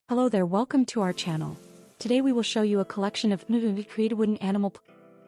Hello there, welcome to our channel. Today we will show you a collection of created wooden animal.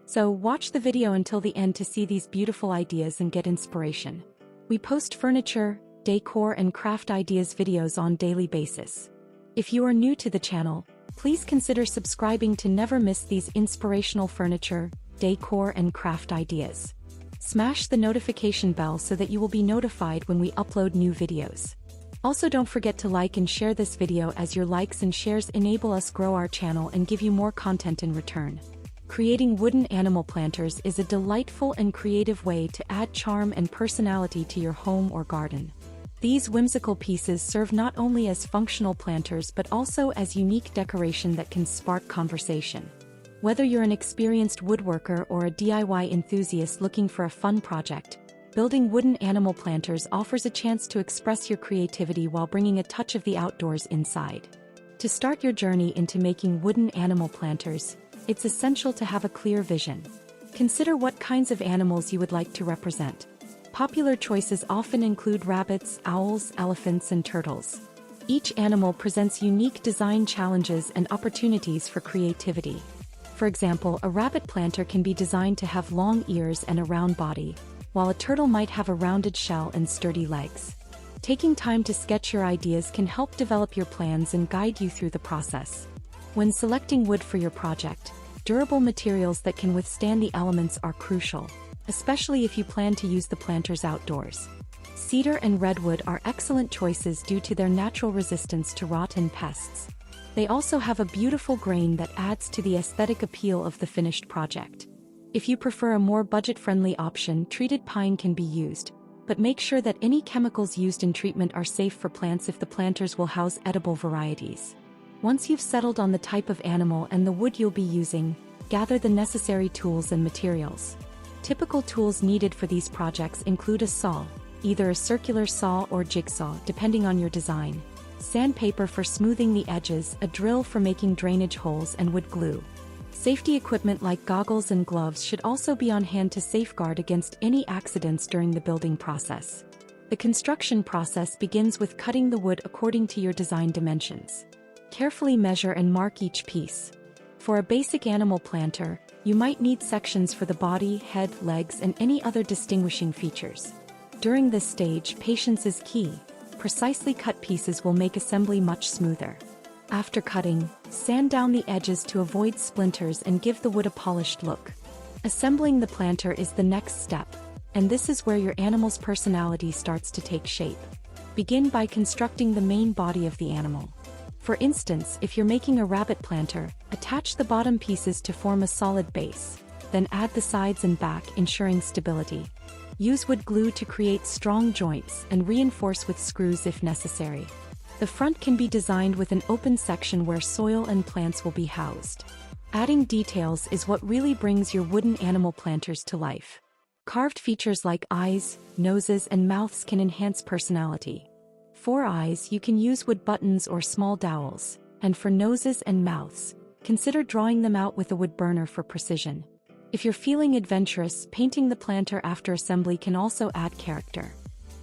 So watch the video until the end to see these beautiful ideas and get inspiration. We post furniture, decor and craft ideas videos on daily basis. If you are new to the channel, please consider subscribing to never miss these inspirational furniture, decor and craft ideas. Smash the notification bell so that you will be notified when we upload new videos. Also don't forget to like and share this video as your likes and shares enable us grow our channel and give you more content in return. Creating wooden animal planters is a delightful and creative way to add charm and personality to your home or garden. These whimsical pieces serve not only as functional planters but also as unique decoration that can spark conversation. Whether you're an experienced woodworker or a DIY enthusiast looking for a fun project, building wooden animal planters offers a chance to express your creativity while bringing a touch of the outdoors inside. To start your journey into making wooden animal planters, it's essential to have a clear vision. Consider what kinds of animals you would like to represent. Popular choices often include rabbits, owls, elephants, and turtles. Each animal presents unique design challenges and opportunities for creativity. For example, a rabbit planter can be designed to have long ears and a round body, while a turtle might have a rounded shell and sturdy legs. Taking time to sketch your ideas can help develop your plans and guide you through the process. When selecting wood for your project, durable materials that can withstand the elements are crucial, especially if you plan to use the planters outdoors. Cedar and redwood are excellent choices due to their natural resistance to rot and pests. They also have a beautiful grain that adds to the aesthetic appeal of the finished project. If you prefer a more budget-friendly option, treated pine can be used, but make sure that any chemicals used in treatment are safe for plants if the planters will house edible varieties. Once you've settled on the type of animal and the wood you'll be using, gather the necessary tools and materials. Typical tools needed for these projects include a saw, either a circular saw or jigsaw depending on your design, sandpaper for smoothing the edges, a drill for making drainage holes, and wood glue. Safety equipment like goggles and gloves should also be on hand to safeguard against any accidents during the building process. The construction process begins with cutting the wood according to your design dimensions. Carefully measure and mark each piece. For a basic animal planter, you might need sections for the body, head, legs, and any other distinguishing features. During this stage, patience is key. Precisely cut pieces will make assembly much smoother. After cutting, sand down the edges to avoid splinters and give the wood a polished look. Assembling the planter is the next step, and this is where your animal's personality starts to take shape. Begin by constructing the main body of the animal. For instance, if you're making a rabbit planter, attach the bottom pieces to form a solid base, then add the sides and back, ensuring stability. Use wood glue to create strong joints and reinforce with screws if necessary. The front can be designed with an open section where soil and plants will be housed. Adding details is what really brings your wooden animal planters to life. Carved features like eyes, noses, and mouths can enhance personality. For eyes, you can use wood buttons or small dowels, and for noses and mouths, consider drawing them out with a wood burner for precision. If you're feeling adventurous, painting the planter after assembly can also add character.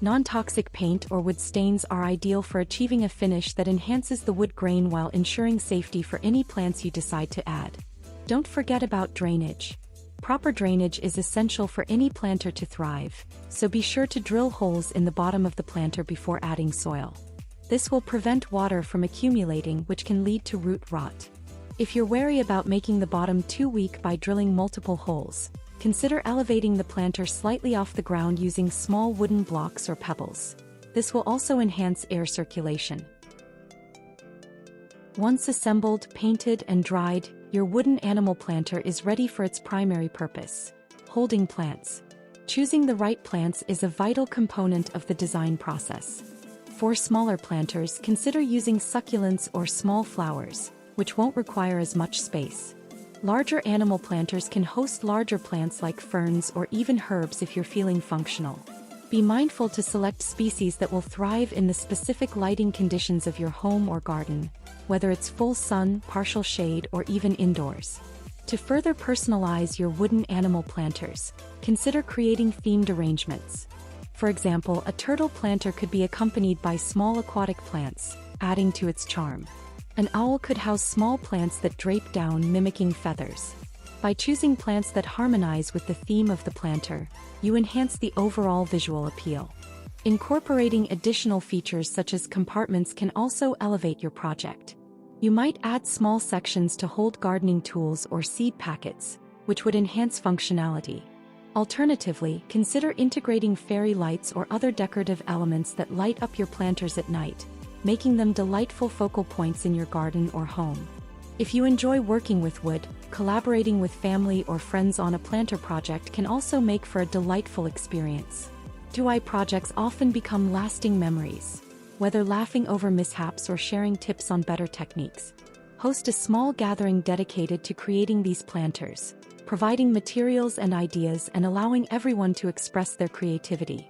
Non-toxic paint or wood stains are ideal for achieving a finish that enhances the wood grain while ensuring safety for any plants you decide to add. Don't forget about drainage. Proper drainage is essential for any planter to thrive, so be sure to drill holes in the bottom of the planter before adding soil. This will prevent water from accumulating, which can lead to root rot. If you're wary about making the bottom too weak by drilling multiple holes, consider elevating the planter slightly off the ground using small wooden blocks or pebbles. This will also enhance air circulation. Once assembled, painted, and dried, your wooden animal planter is ready for its primary purpose: holding plants. Choosing the right plants is a vital component of the design process. For smaller planters, consider using succulents or small flowers, which won't require as much space. Larger animal planters can host larger plants like ferns or even herbs if you're feeling functional. Be mindful to select species that will thrive in the specific lighting conditions of your home or garden, whether it's full sun, partial shade, or even indoors. To further personalize your wooden animal planters, consider creating themed arrangements. For example, a turtle planter could be accompanied by small aquatic plants, adding to its charm. An owl could house small plants that drape down, mimicking feathers. By choosing plants that harmonize with the theme of the planter, you enhance the overall visual appeal. Incorporating additional features such as compartments can also elevate your project. You might add small sections to hold gardening tools or seed packets, which would enhance functionality. Alternatively, consider integrating fairy lights or other decorative elements that light up your planters at night, making them delightful focal points in your garden or home. If you enjoy working with wood, collaborating with family or friends on a planter project can also make for a delightful experience. DIY projects often become lasting memories. Whether laughing over mishaps or sharing tips on better techniques, host a small gathering dedicated to creating these planters, providing materials and ideas and allowing everyone to express their creativity.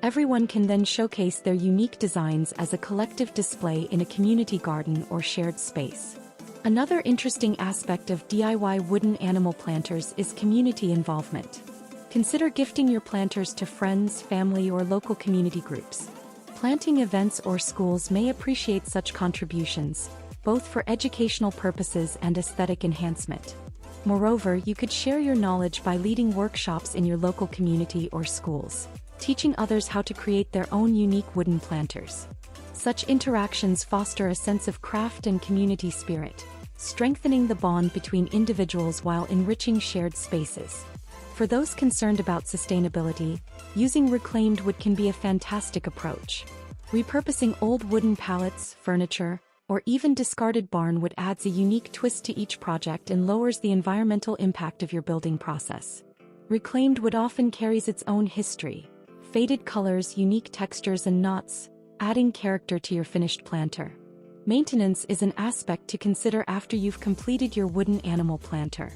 Everyone can then showcase their unique designs as a collective display in a community garden or shared space. Another interesting aspect of DIY wooden animal planters is community involvement. Consider gifting your planters to friends, family, or local community groups. Planting events or schools may appreciate such contributions, both for educational purposes and aesthetic enhancement. Moreover, you could share your knowledge by leading workshops in your local community or schools, teaching others how to create their own unique wooden planters. Such interactions foster a sense of craft and community spirit, strengthening the bond between individuals while enriching shared spaces. For those concerned about sustainability, using reclaimed wood can be a fantastic approach. Repurposing old wooden pallets, furniture, or even discarded barn wood adds a unique twist to each project and lowers the environmental impact of your building process. Reclaimed wood often carries its own history, faded colors, unique textures, and knots, adding character to your finished planter. Maintenance is an aspect to consider after you've completed your wooden animal planter.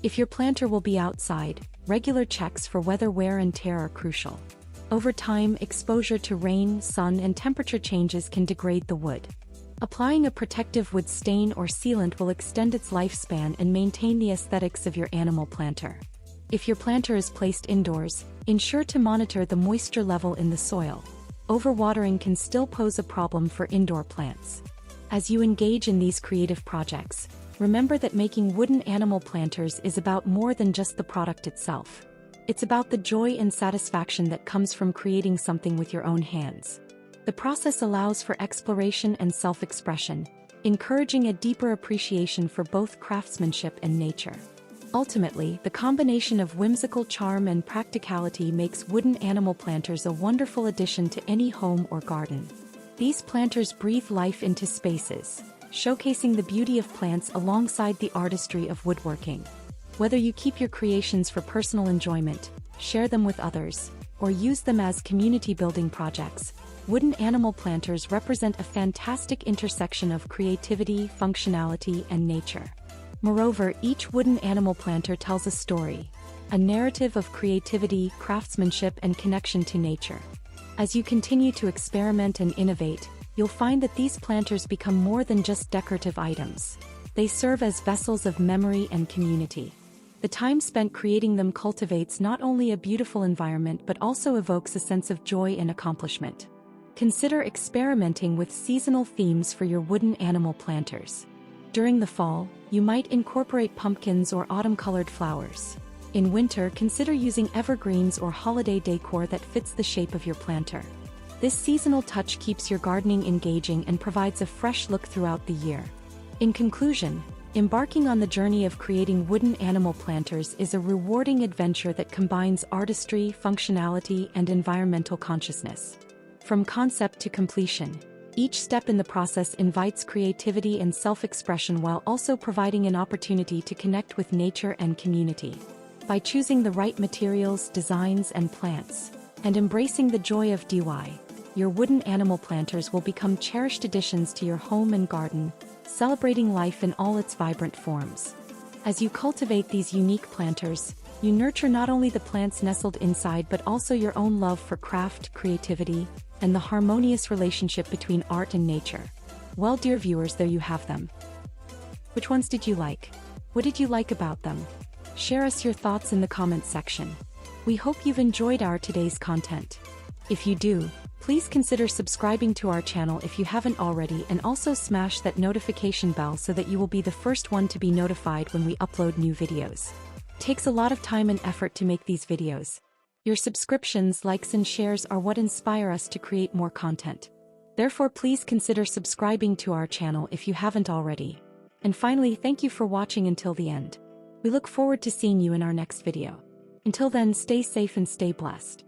If your planter will be outside, regular checks for weather wear and tear are crucial. Over time, exposure to rain, sun, and temperature changes can degrade the wood. Applying a protective wood stain or sealant will extend its lifespan and maintain the aesthetics of your animal planter. If your planter is placed indoors, ensure to monitor the moisture level in the soil. Overwatering can still pose a problem for indoor plants. As you engage in these creative projects, remember that making wooden animal planters is about more than just the product itself. It's about the joy and satisfaction that comes from creating something with your own hands. The process allows for exploration and self-expression, encouraging a deeper appreciation for both craftsmanship and nature. Ultimately, the combination of whimsical charm and practicality makes wooden animal planters a wonderful addition to any home or garden. These planters breathe life into spaces, showcasing the beauty of plants alongside the artistry of woodworking. Whether you keep your creations for personal enjoyment, share them with others, or use them as community-building projects, wooden animal planters represent a fantastic intersection of creativity, functionality, and nature. Moreover, each wooden animal planter tells a story, a narrative of creativity, craftsmanship, and connection to nature. As you continue to experiment and innovate, you'll find that these planters become more than just decorative items. They serve as vessels of memory and community. The time spent creating them cultivates not only a beautiful environment but also evokes a sense of joy and accomplishment. Consider experimenting with seasonal themes for your wooden animal planters. During the fall, you might incorporate pumpkins or autumn-colored flowers. In winter, consider using evergreens or holiday decor that fits the shape of your planter. This seasonal touch keeps your gardening engaging and provides a fresh look throughout the year. In conclusion, embarking on the journey of creating wooden animal planters is a rewarding adventure that combines artistry, functionality, and environmental consciousness. From concept to completion, each step in the process invites creativity and self-expression while also providing an opportunity to connect with nature and community. By choosing the right materials, designs, and plants, and embracing the joy of DIY, your wooden animal planters will become cherished additions to your home and garden, celebrating life in all its vibrant forms. As you cultivate these unique planters, you nurture not only the plants nestled inside but also your own love for craft, creativity, and the harmonious relationship between art and nature. Well, dear viewers, there you have them. Which ones did you like? What did you like about them? Share us your thoughts in the comments section. We hope you've enjoyed our today's content. If you do, Please consider subscribing to our channel if you haven't already, and also smash that notification bell so that you will be the first one to be notified when we upload new videos. It takes a lot of time and effort to make these videos. Your subscriptions, likes and shares are what inspire us to create more content. Therefore, please consider subscribing to our channel if you haven't already. And finally, thank you for watching until the end. We look forward to seeing you in our next video. Until then, stay safe and stay blessed.